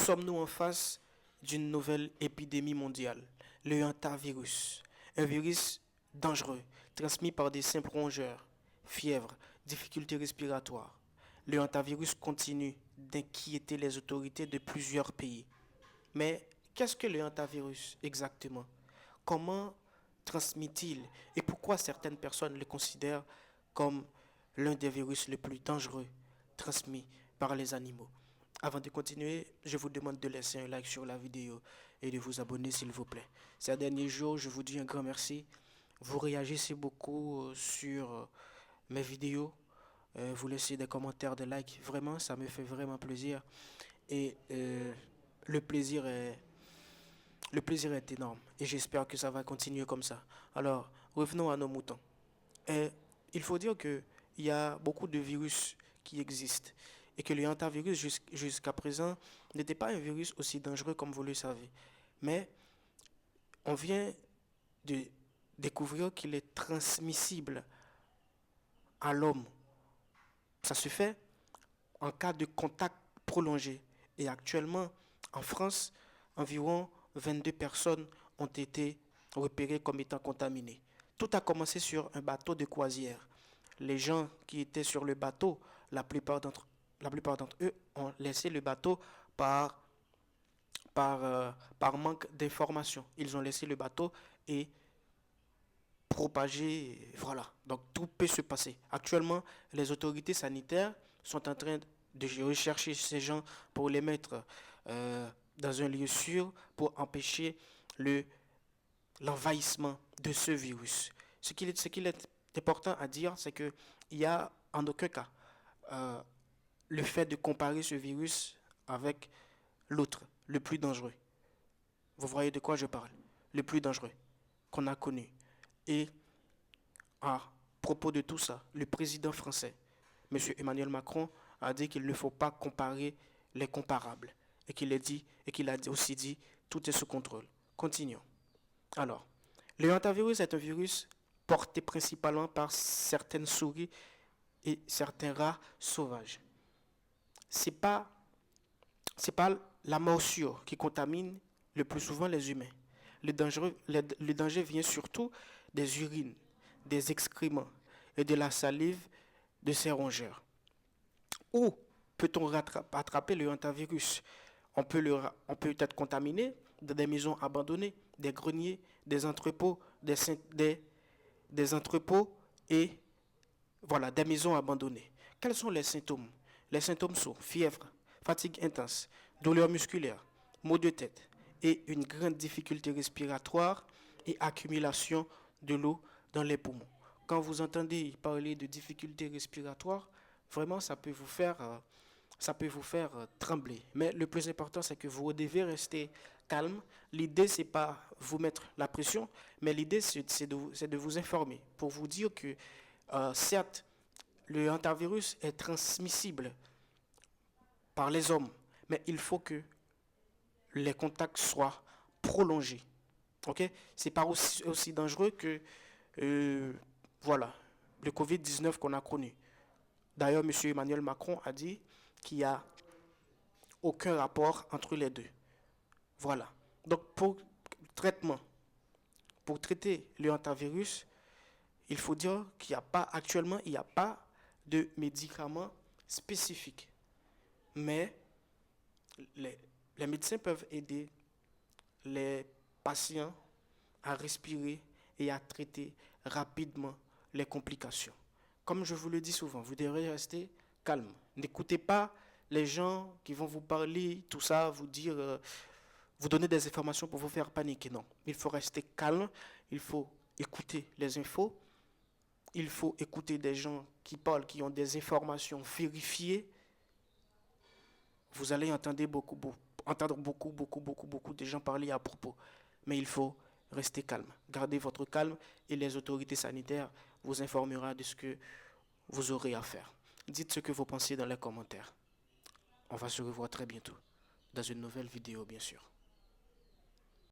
Sommes-nous en face d'une nouvelle épidémie mondiale, le hantavirus, un virus dangereux, transmis par des simples rongeurs, fièvre, difficultés respiratoires. Le hantavirus continue d'inquiéter les autorités de plusieurs pays. Mais qu'est-ce que le hantavirus exactement? Comment transmet-il et pourquoi certaines personnes le considèrent comme l'un des virus les plus dangereux transmis par les animaux? Avant de continuer, je vous demande de laisser un like sur la vidéo et de vous abonner s'il vous plaît. Ces derniers jours, je vous dis un grand merci. Vous réagissez beaucoup sur mes vidéos. Vous laissez des commentaires, des likes. Vraiment, ça me fait vraiment plaisir. Et le plaisir est le plaisir est énorme et j'espère que ça va continuer comme ça. Alors, revenons à nos moutons. Et il faut dire qu'il y a beaucoup de virus qui existent et que le hantavirus jusqu'à présent n'était pas un virus aussi dangereux comme vous le savez. Mais on vient de découvrir qu'il est transmissible à l'homme. Ça se fait en cas de contact prolongé. Et actuellement, en France, environ 22 personnes ont été repérées comme étant contaminées. Tout a commencé sur un bateau de croisière. Les gens qui étaient sur le bateau, la plupart d'entre eux ont laissé le bateau par manque d'information. Ils ont laissé le bateau et propagé, voilà. Donc tout peut se passer. Actuellement, les autorités sanitaires sont en train de rechercher ces gens pour les mettre dans un lieu sûr pour empêcher l'envahissement de ce virus. Ce qu'il est important à dire, c'est qu'il y a en aucun cas le fait de comparer ce virus avec l'autre, le plus dangereux. Vous voyez de quoi je parle? Le plus dangereux qu'on a connu. Et à propos de tout ça, le président français, M. Emmanuel Macron, a dit qu'il ne faut pas comparer les comparables. Et qu'il a aussi dit tout est sous contrôle. Continuons. Alors, le hantavirus est un virus porté principalement par certaines souris et certains rats sauvages. C'est pas la morsure qui contamine le plus souvent les humains. Le danger vient surtout des urines, des excréments et de la salive de ces rongeurs. Où peut-on attraper le hantavirus? On peut être contaminé dans des maisons abandonnées, des greniers, des entrepôts, des entrepôts et voilà, des maisons abandonnées. Quels sont les symptômes? Les symptômes sont fièvre, fatigue intense, douleur musculaire, maux de tête et une grande difficulté respiratoire et accumulation de l'eau dans les poumons. Quand vous entendez parler de difficultés respiratoires, vraiment ça peut vous faire trembler. Mais le plus important, c'est que vous devez rester calme. L'idée, c'est pas vous mettre la pression, mais l'idée, c'est de vous informer pour vous dire que, certes, le hantavirus est transmissible par les hommes, mais il faut que les contacts soient prolongés. Ok? C'est pas aussi dangereux que, voilà, le Covid-19 qu'on a connu. D'ailleurs, M. Emmanuel Macron a dit qu'il n'y a aucun rapport entre les deux. Voilà. Donc, pour traiter le hantavirus, il faut dire qu'il n'y a pas, actuellement, il n'y a pas de médicaments spécifiques. Mais les médecins peuvent aider les patients à respirer et à traiter rapidement les complications. Comme je vous le dis souvent, vous devrez rester calme. N'écoutez pas les gens qui vont vous parler, tout ça, vous dire, vous donner des informations pour vous faire paniquer. Non, il faut rester calme, il faut écouter les infos, il faut écouter des gens qui parlent, qui ont des informations vérifiées. Vous allez entendre beaucoup de gens parler à propos. Mais il faut rester calme. Gardez votre calme et les autorités sanitaires vous informeront de ce que vous aurez à faire. Dites ce que vous pensez dans les commentaires. On va se revoir très bientôt dans une nouvelle vidéo, bien sûr.